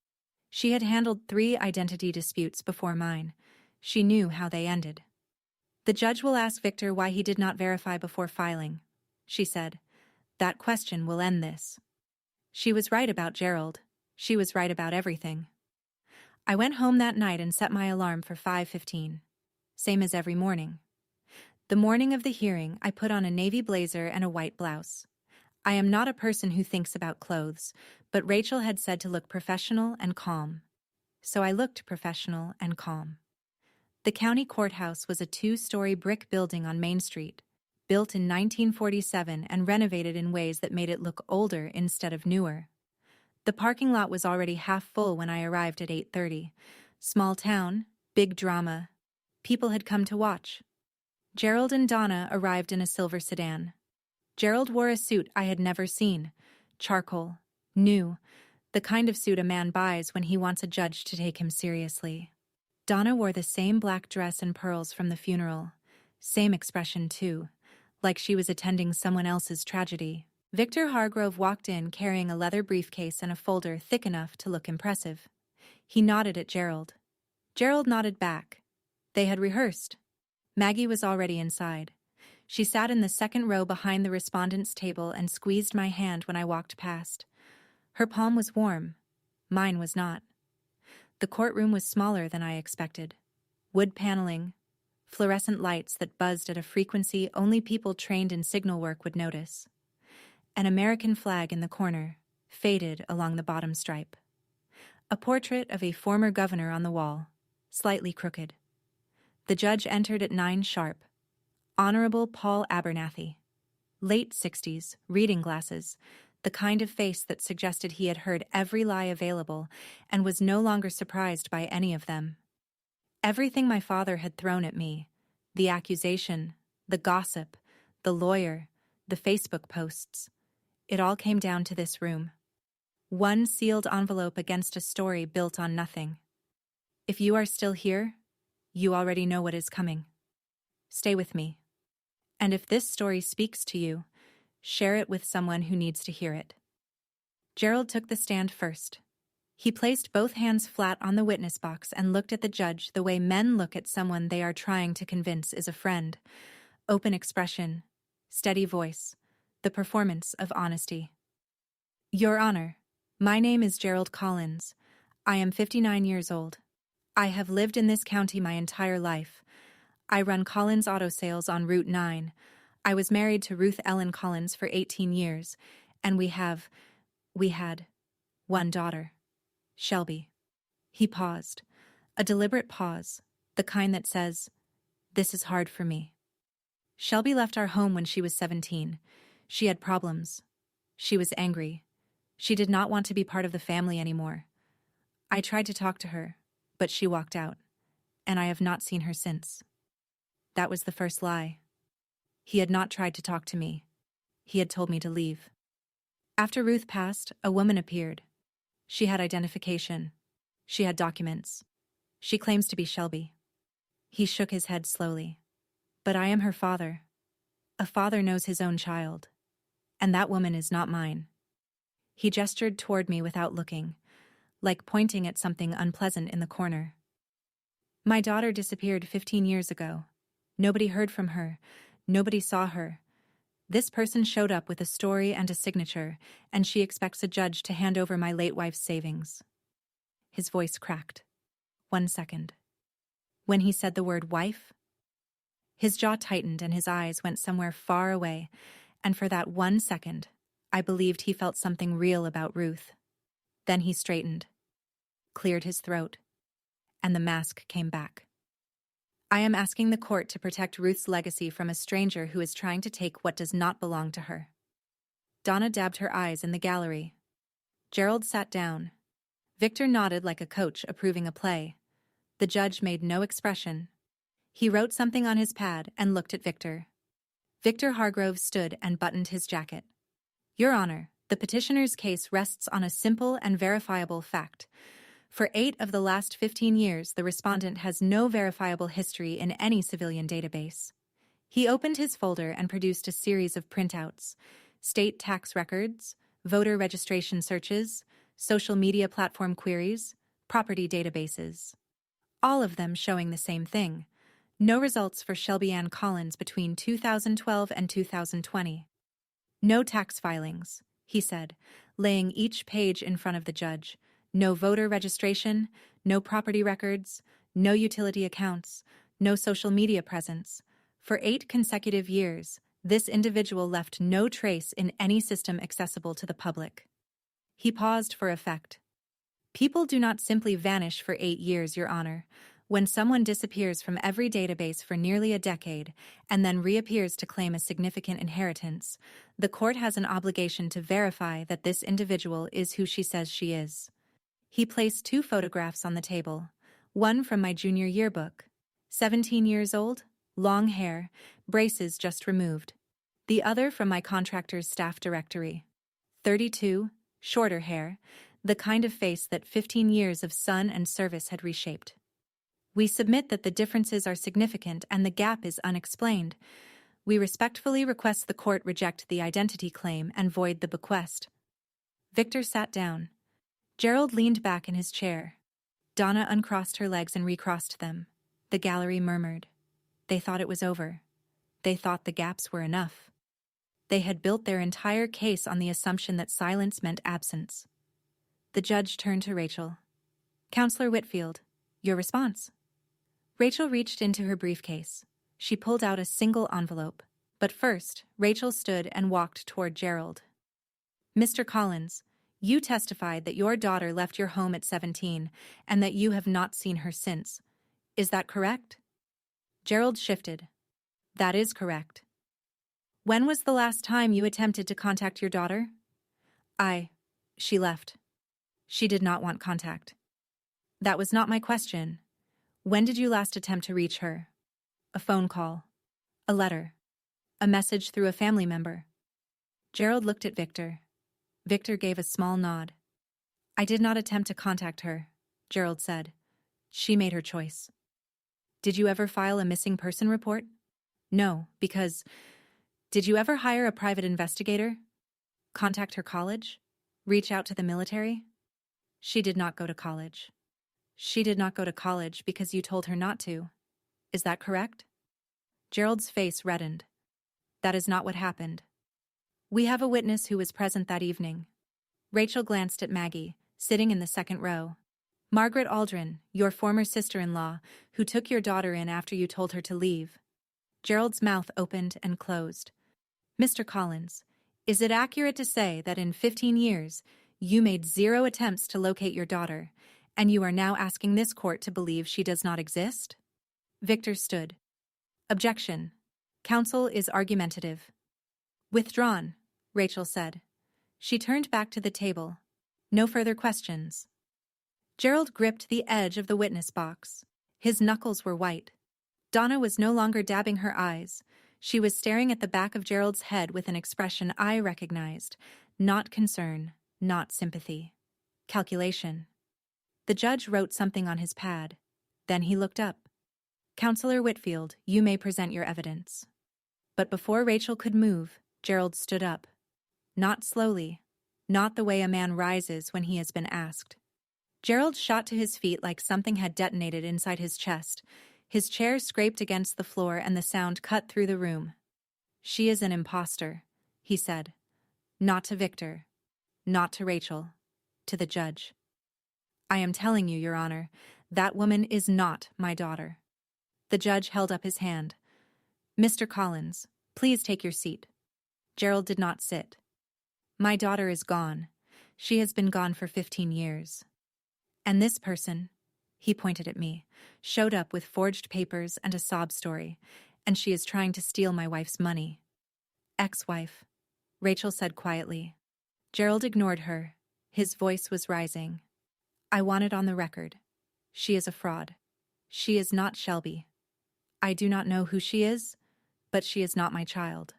She had handled 3 identity disputes before mine. She knew how they ended. The judge will ask Victor why he did not verify before filing, she said. That question will end this. She was right about Gerald. She was right about everything. I went home that night and set my alarm for 5:15. Same as every morning. The morning of the hearing, I put on a navy blazer and a white blouse. I am not a person who thinks about clothes, but Rachel had said to look professional and calm. So I looked professional and calm. The county courthouse was a 2-story brick building on Main Street, built in 1947 and renovated in ways that made it look older instead of newer. The parking lot was already half full when I arrived at 8:30. Small town, big drama. People had come to watch. Gerald and Donna arrived in a silver sedan. Gerald wore a suit I had never seen. Charcoal. New. The kind of suit a man buys when he wants a judge to take him seriously. Donna wore the same black dress and pearls from the funeral. Same expression, too. Like she was attending someone else's tragedy. Victor Hargrove walked in carrying a leather briefcase and a folder thick enough to look impressive. He nodded at Gerald. Gerald nodded back. They had rehearsed. Maggie was already inside. She sat in the second row behind the respondent's table and squeezed my hand when I walked past. Her palm was warm. Mine was not. The courtroom was smaller than I expected. Wood paneling, fluorescent lights that buzzed at a frequency only people trained in signal work would notice. An American flag in the corner, faded along the bottom stripe. A portrait of a former governor on the wall, slightly crooked. The judge entered at 9 sharp. Honorable Paul Abernathy. Late 60s, reading glasses, the kind of face that suggested he had heard every lie available and was no longer surprised by any of them. Everything my father had thrown at me, the accusation, the gossip, the lawyer, the Facebook posts, it all came down to this room. One sealed envelope against a story built on nothing. If you are still here, you already know what is coming. Stay with me. And if this story speaks to you, share it with someone who needs to hear it. Gerald took the stand first. He placed both hands flat on the witness box and looked at the judge the way men look at someone they are trying to convince is a friend. Open expression, steady voice, the performance of honesty. Your Honor, my name is Gerald Collins. I am 59 years old. I have lived in this county my entire life. I run Collins Auto Sales on Route 9. I was married to Ruth Ellen Collins for 18 years, and we had one daughter, Shelby. He paused, a deliberate pause, the kind that says, "This is hard for me." Shelby left our home when she was 17. She had problems. She was angry. She did not want to be part of the family anymore. I tried to talk to her, but she walked out, and I have not seen her since. That was the first lie. He had not tried to talk to me. He had told me to leave. After Ruth passed, a woman appeared. She had identification. She had documents. She claims to be Shelby. He shook his head slowly. But I am her father. A father knows his own child. And that woman is not mine. He gestured toward me without looking, like pointing at something unpleasant in the corner. My daughter disappeared 15 years ago. Nobody heard from her. Nobody saw her. This person showed up with a story and a signature, and she expects a judge to hand over my late wife's savings. His voice cracked. 1 second. When he said the word wife, His jaw tightened and his eyes went somewhere far away, and for that 1 second, I believed he felt something real about Ruth. Then he straightened, cleared his throat, and the mask came back. I am asking the court to protect Ruth's legacy from a stranger who is trying to take what does not belong to her. Donna dabbed her eyes in the gallery. Gerald sat down. Victor nodded like a coach approving a play. The judge made no expression. He wrote something on his pad and looked at Victor. Victor Hargrove stood and buttoned his jacket. Your Honor, the petitioner's case rests on a simple and verifiable fact. For 8 of the last 15 years, the respondent has no verifiable history in any civilian database. He opened his folder and produced a series of printouts: state tax records, voter registration searches, social media platform queries, property databases. All of them showing the same thing: no results for Shelby Ann Collins between 2012 and 2020. No tax filings, he said, laying each page in front of the judge. No voter registration, no property records, no utility accounts, no social media presence. For 8 consecutive years, this individual left no trace in any system accessible to the public. He paused for effect. People do not simply vanish for 8 years, Your Honor. When someone disappears from every database for nearly a decade and then reappears to claim a significant inheritance, the court has an obligation to verify that this individual is who she says she is. He placed 2 photographs on the table, one from my junior yearbook, 17 years old, long hair, braces just removed. The other from my contractor's staff directory, 32, shorter hair, the kind of face that 15 years of sun and service had reshaped. We submit that the differences are significant and the gap is unexplained. We respectfully request the court reject the identity claim and void the bequest. Victor sat down. Gerald leaned back in his chair. Donna uncrossed her legs and recrossed them. The gallery murmured. They thought it was over. They thought the gaps were enough. They had built their entire case on the assumption that silence meant absence. The judge turned to Rachel. Counselor Whitfield, your response. Rachel reached into her briefcase. She pulled out a single envelope. But first, Rachel stood and walked toward Gerald. Mr. Collins, you testified that your daughter left your home at 17 and that you have not seen her since. Is that correct? Gerald shifted. That is correct. When was the last time you attempted to contact your daughter? She left. She did not want contact. That was not my question. When did you last attempt to reach her? A phone call. A letter. A message through a family member. Gerald looked at Victor. Victor gave a small nod. I did not attempt to contact her, Gerald said. She made her choice. Did you ever file a missing person report? No, because... Did you ever hire a private investigator? Contact her college? Reach out to the military? She did not go to college. She did not go to college because you told her not to. Is that correct? Gerald's face reddened. That is not what happened. We have a witness who was present that evening. Rachel glanced at Maggie, sitting in the second row. Margaret Aldrin, your former sister-in-law, who took your daughter in after you told her to leave. Gerald's mouth opened and closed. Mr. Collins, is it accurate to say that in 15 years, you made 0 attempts to locate your daughter, and you are now asking this court to believe she does not exist? Victor stood. Objection. Counsel is argumentative. Withdrawn, Rachel said. She turned back to the table. No further questions. Gerald gripped the edge of the witness box. His knuckles were white. Donna was no longer dabbing her eyes. She was staring at the back of Gerald's head with an expression I recognized. Not concern, not sympathy. Calculation. The judge wrote something on his pad. Then he looked up. Counselor Whitfield, you may present your evidence. But before Rachel could move, Gerald stood up. Not slowly, not the way a man rises when he has been asked. Gerald shot to his feet like something had detonated inside his chest. His chair scraped against the floor and the sound cut through the room. She is an impostor, he said. Not to Victor, not to Rachel, to the judge. I am telling you, Your Honor, that woman is not my daughter. The judge held up his hand. Mr. Collins, please take your seat. Gerald did not sit. My daughter is gone. She has been gone for 15 years. And this person, he pointed at me, showed up with forged papers and a sob story, and she is trying to steal my wife's money. Ex-wife, Rachel said quietly. Gerald ignored her. His voice was rising. I want it on the record. She is a fraud. She is not Shelby. I do not know who she is, but she is not my child.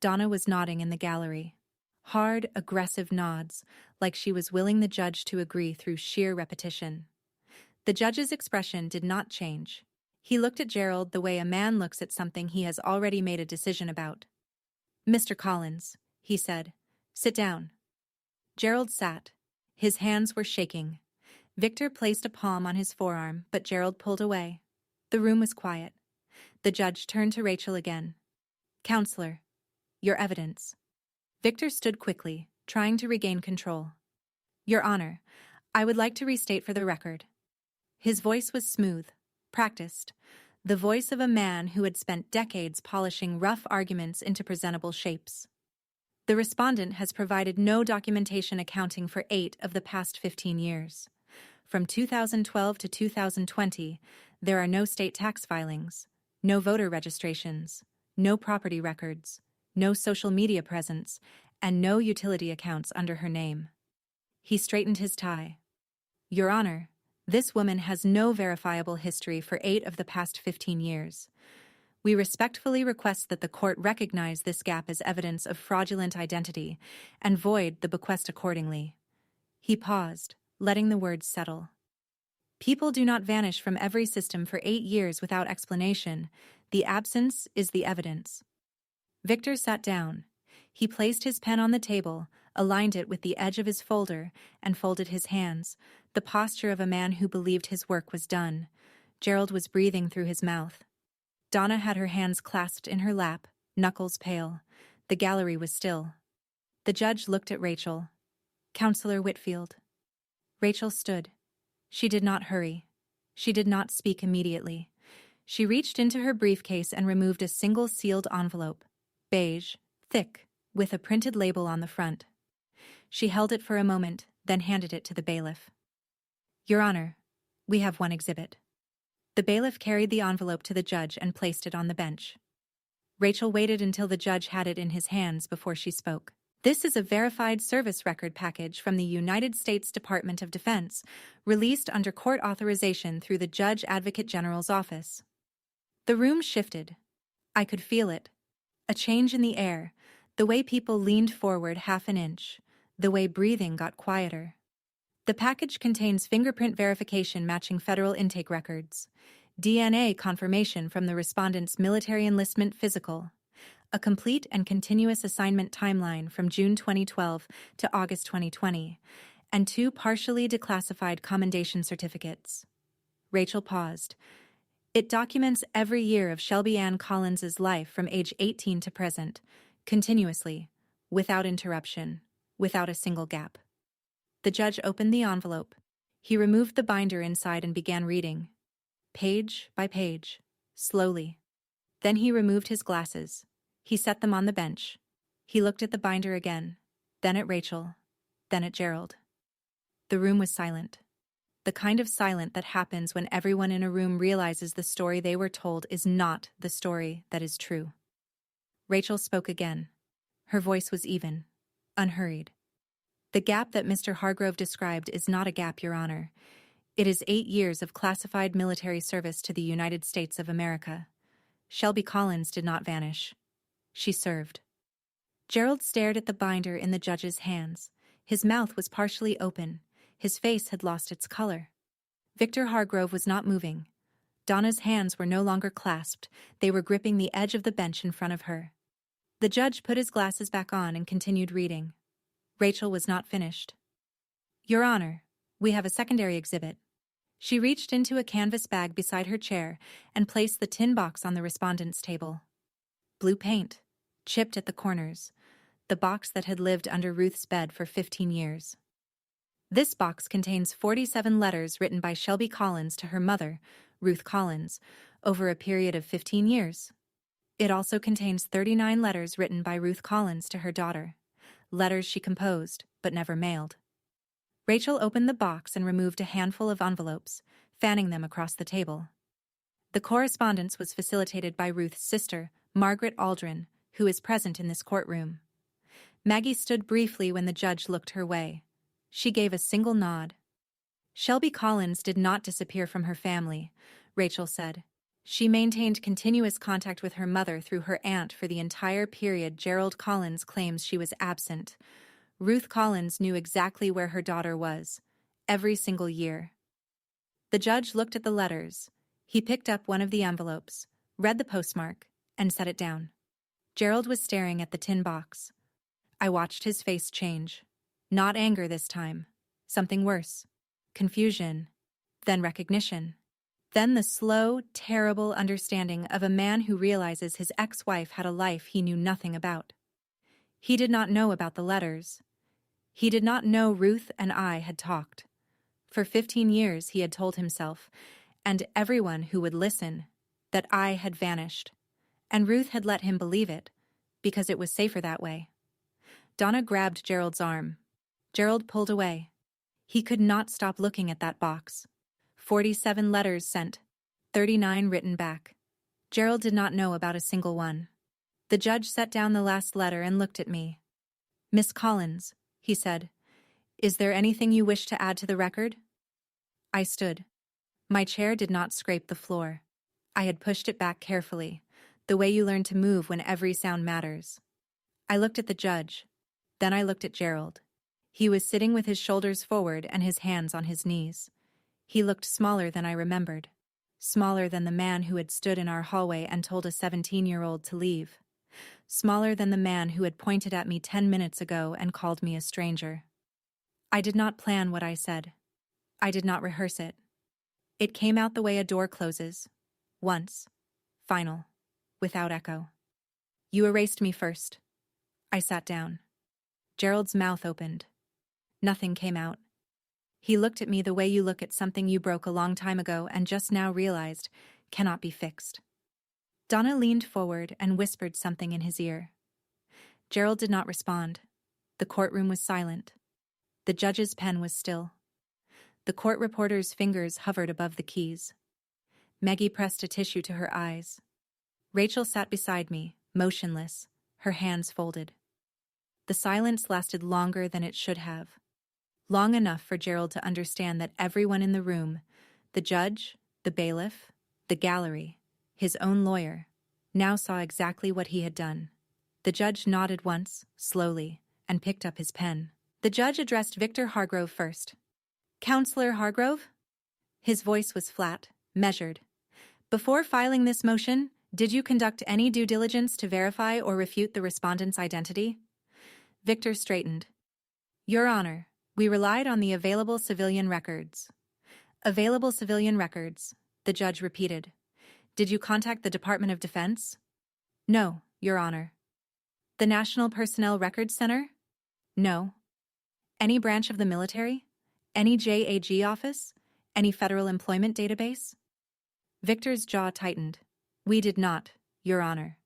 Donna was nodding in the gallery. Hard, aggressive nods, like she was willing the judge to agree through sheer repetition. The judge's expression did not change. He looked at Gerald the way a man looks at something he has already made a decision about. Mr. Collins, he said, sit down. Gerald sat. His hands were shaking. Victor placed a palm on his forearm, but Gerald pulled away. The room was quiet. The judge turned to Rachel again. Counselor, your evidence. Victor stood quickly, trying to regain control. Your Honor, I would like to restate for the record. His voice was smooth, practiced, the voice of a man who had spent decades polishing rough arguments into presentable shapes. The respondent has provided no documentation accounting for 8 of the past 15 years. From 2012 to 2020, there are no state tax filings, no voter registrations, no property records, no social media presence, and no utility accounts under her name. He straightened his tie. Your Honor, this woman has no verifiable history for 8 of the past 15 years. We respectfully request that the court recognize this gap as evidence of fraudulent identity and void the bequest accordingly. He paused, letting the words settle. People do not vanish from every system for 8 years without explanation. The absence is the evidence. Victor sat down. He placed his pen on the table, aligned it with the edge of his folder, and folded his hands, the posture of a man who believed his work was done. Gerald was breathing through his mouth. Donna had her hands clasped in her lap, knuckles pale. The gallery was still. The judge looked at Rachel. Counselor Whitfield. Rachel stood. She did not hurry. She did not speak immediately. She reached into her briefcase and removed a single sealed envelope, beige, thick, with a printed label on the front. She held it for a moment, then handed it to the bailiff. Your Honor, we have one exhibit. The bailiff carried the envelope to the judge and placed it on the bench. Rachel waited until the judge had it in his hands before she spoke. This is a verified service record package from the United States Department of Defense, released under court authorization through the Judge Advocate General's office. The room shifted. I could feel it. A change in the air, the way people leaned forward half an inch, the way breathing got quieter. The package contains fingerprint verification matching federal intake records, DNA confirmation from the respondent's military enlistment physical, a complete and continuous assignment timeline from June 2012 to August 2020, and 2 partially declassified commendation certificates. Rachel paused. It documents every year of Shelby Ann Collins's life from age 18 to present, continuously, without interruption, without a single gap. The judge opened the envelope. He removed the binder inside and began reading, page by page, slowly. Then he removed his glasses. He set them on the bench. He looked at the binder again, then at Rachel, then at Gerald. The room was silent. The kind of silent that happens when everyone in a room realizes the story they were told is not the story that is true. Rachel spoke again. Her voice was even, unhurried. The gap that Mr. Hargrove described is not a gap, Your Honor. It is 8 years of classified military service to the United States of America. Shelby Collins did not vanish. She served. Gerald stared at the binder in the judge's hands. His mouth was partially open. His face had lost its color. Victor Hargrove was not moving. Donna's hands were no longer clasped. They were gripping the edge of the bench in front of her. The judge put his glasses back on and continued reading. Rachel was not finished. Your Honor, we have a secondary exhibit. She reached into a canvas bag beside her chair and placed the tin box on the respondent's table. Blue paint, chipped at the corners, the box that had lived under Ruth's bed for 15 years. This box contains 47 letters written by Shelby Collins to her mother, Ruth Collins, over a period of 15 years. It also contains 39 letters written by Ruth Collins to her daughter, letters she composed but never mailed. Rachel opened the box and removed a handful of envelopes, fanning them across the table. The correspondence was facilitated by Ruth's sister, Margaret Aldrin, who is present in this courtroom. Maggie stood briefly when the judge looked her way. She gave a single nod. Shelby Collins did not disappear from her family, Rachel said. She maintained continuous contact with her mother through her aunt for the entire period Gerald Collins claims she was absent. Ruth Collins knew exactly where her daughter was, every single year. The judge looked at the letters. He picked up one of the envelopes, read the postmark, and set it down. Gerald was staring at the tin box. I watched his face change. Not anger this time. Something worse. Confusion. Then recognition. Then the slow, terrible understanding of a man who realizes his ex-wife had a life he knew nothing about. He did not know about the letters. He did not know Ruth and I had talked. For 15 years he had told himself, and everyone who would listen, that I had vanished. And Ruth had let him believe it, because it was safer that way. Donna grabbed Gerald's arm. Gerald pulled away. He could not stop looking at that box. 47 letters sent, 39 written back. Gerald did not know about a single one. The judge set down the last letter and looked at me. "Miss Collins," he said, "is there anything you wish to add to the record?" I stood. My chair did not scrape the floor. I had pushed it back carefully, the way you learn to move when every sound matters. I looked at the judge. Then I looked at Gerald. He was sitting with his shoulders forward and his hands on his knees. He looked smaller than I remembered. Smaller than the man who had stood in our hallway and told a 17-year-old to leave. Smaller than the man who had pointed at me 10 minutes ago and called me a stranger. I did not plan what I said. I did not rehearse it. It came out the way a door closes. Once. Final. Without echo. "You erased me first." I sat down. Gerald's mouth opened. Nothing came out. He looked at me the way you look at something you broke a long time ago and just now realized cannot be fixed. Donna leaned forward and whispered something in his ear. Gerald did not respond. The courtroom was silent. The judge's pen was still. The court reporter's fingers hovered above the keys. Maggie pressed a tissue to her eyes. Rachel sat beside me, motionless, her hands folded. The silence lasted longer than it should have. Long enough for Gerald to understand that everyone in the room, the judge, the bailiff, the gallery, his own lawyer, now saw exactly what he had done. The judge nodded once, slowly, and picked up his pen. The judge addressed Victor Hargrove first. "Counselor Hargrove?" His voice was flat, measured. "Before filing this motion, did you conduct any due diligence to verify or refute the respondent's identity?" Victor straightened. "Your Honor, we relied on the available civilian records." "Available civilian records," the judge repeated. "Did you contact the Department of Defense?" "No, Your Honor." "The National Personnel Records Center?" "No." "Any branch of the military? Any JAG office? Any federal employment database?" Victor's jaw tightened. "We did not, Your Honor."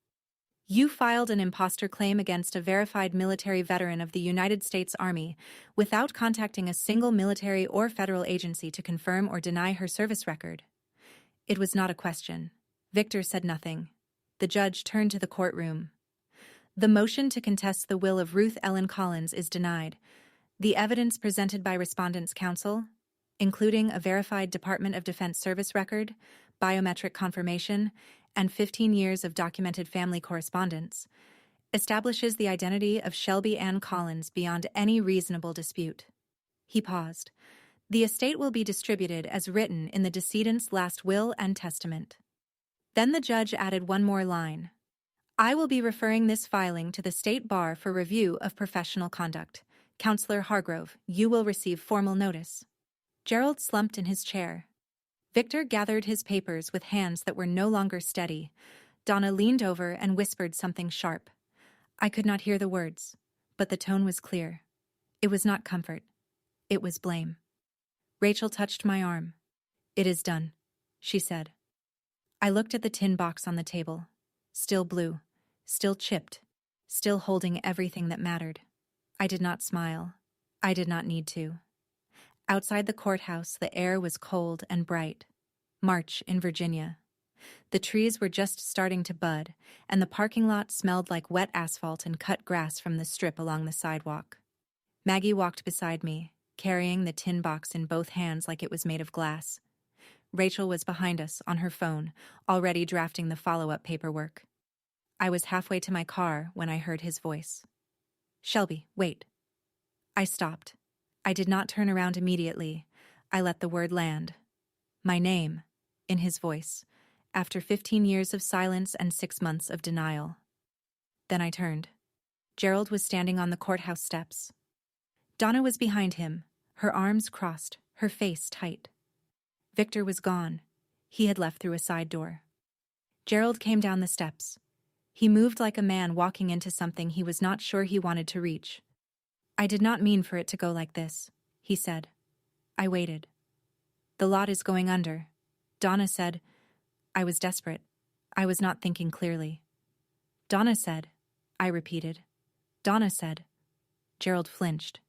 "You filed an impostor claim against a verified military veteran of the United States Army without contacting a single military or federal agency to confirm or deny her service record." It was not a question. Victor said nothing. The judge turned to the courtroom. "The motion to contest the will of Ruth Ellen Collins is denied. The evidence presented by Respondent's Counsel, including a verified Department of Defense service record, biometric confirmation, and 15 years of documented family correspondence, establishes the identity of Shelby Ann Collins beyond any reasonable dispute." He paused. "The estate will be distributed as written in the decedent's last will and testament." Then the judge added one more line. "I will be referring this filing to the State Bar for review of professional conduct. Counselor Hargrove, you will receive formal notice." Gerald slumped in his chair. Victor gathered his papers with hands that were no longer steady. Donna leaned over and whispered something sharp. I could not hear the words, but the tone was clear. It was not comfort. It was blame. Rachel touched my arm. "It is done," she said. I looked at the tin box on the table. Still blue, still chipped, still holding everything that mattered. I did not smile. I did not need to. Outside the courthouse, the air was cold and bright. March in Virginia. The trees were just starting to bud, and the parking lot smelled like wet asphalt and cut grass from the strip along the sidewalk. Maggie walked beside me, carrying the tin box in both hands like it was made of glass. Rachel was behind us, on her phone, already drafting the follow-up paperwork. I was halfway to my car when I heard his voice. "Shelby, wait." I stopped. I did not turn around immediately. I let the word land. My name, in his voice, after 15 years of silence and 6 months of denial. Then I turned. Gerald was standing on the courthouse steps. Donna was behind him, her arms crossed, her face tight. Victor was gone. He had left through a side door. Gerald came down the steps. He moved like a man walking into something he was not sure he wanted to reach. "I did not mean for it to go like this," he said. I waited. "The lot is going under," Donna said. I was desperate. I was not thinking clearly. "Donna said," I repeated. "Donna said." Gerald flinched.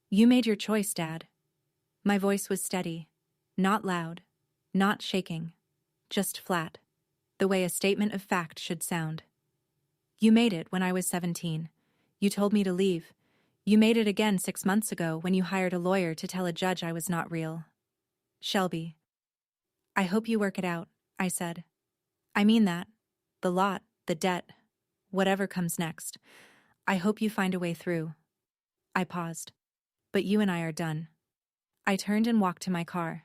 "You made your choice, Dad." My voice was steady, not loud, not shaking, just flat, the way a statement of fact should sound. "You made it when I was 17. You told me to leave. You made it again 6 months ago when you hired a lawyer to tell a judge I was not real. Shelby." "I hope you work it out," I said. "I mean that. The lot, the debt, whatever comes next. I hope you find a way through." I paused. "But you and I are done." I turned and walked to my car.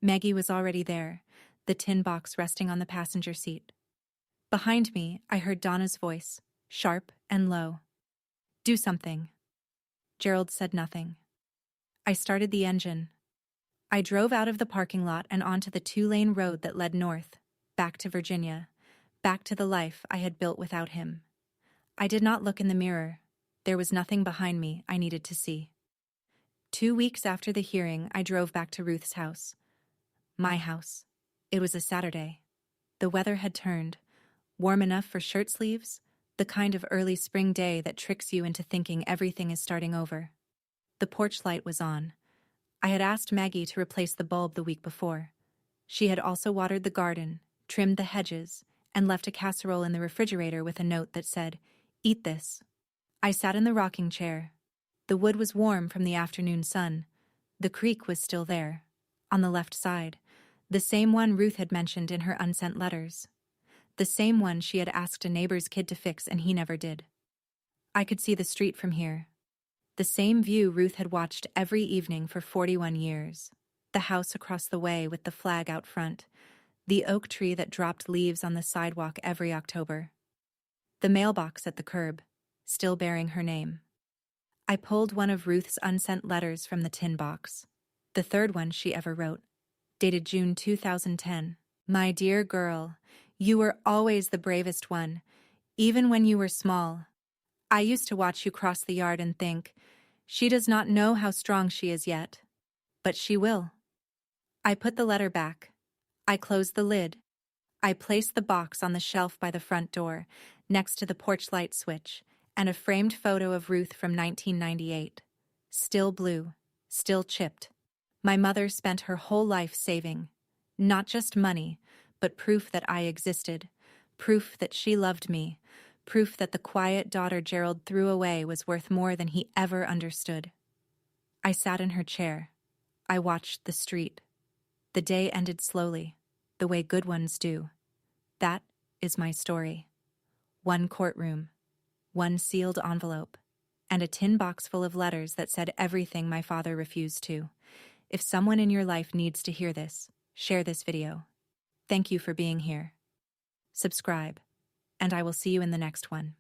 Maggie was already there, the tin box resting on the passenger seat. Behind me, I heard Donna's voice, sharp and low. "Do something." Gerald said nothing. I started the engine. I drove out of the parking lot and onto the 2-lane road that led north, back to Virginia, back to the life I had built without him. I did not look in the mirror. There was nothing behind me I needed to see. 2 weeks after the hearing, I drove back to Ruth's house. My house. It was a Saturday. The weather had turned, warm enough for shirt sleeves, the kind of early spring day that tricks you into thinking everything is starting over. The porch light was on. I had asked Maggie to replace the bulb the week before. She had also watered the garden, trimmed the hedges, and left a casserole in the refrigerator with a note that said, "Eat this." I sat in the rocking chair. The wood was warm from the afternoon sun. The creek was still there, on the left side, the same one Ruth had mentioned in her unsent letters. The same one she had asked a neighbor's kid to fix and he never did. I could see the street from here. The same view Ruth had watched every evening for 41 years. The house across the way with the flag out front. The oak tree that dropped leaves on the sidewalk every October. The mailbox at the curb, still bearing her name. I pulled one of Ruth's unsent letters from the tin box. The third one she ever wrote, dated June 2010. "My dear girl, you were always the bravest one, even when you were small. I used to watch you cross the yard and think, she does not know how strong she is yet. But she will." I put the letter back. I closed the lid. I placed the box on the shelf by the front door, next to the porch light switch, and a framed photo of Ruth from 1998. Still blue, still chipped. My mother spent her whole life saving. Not just money, but proof that I existed. Proof that she loved me. Proof that the quiet daughter Gerald threw away was worth more than he ever understood. I sat in her chair. I watched the street. The day ended slowly, the way good ones do. That is my story. One courtroom, one sealed envelope, and a tin box full of letters that said everything my father refused to. If someone in your life needs to hear this, share this video. Thank you for being here. Subscribe, and I will see you in the next one.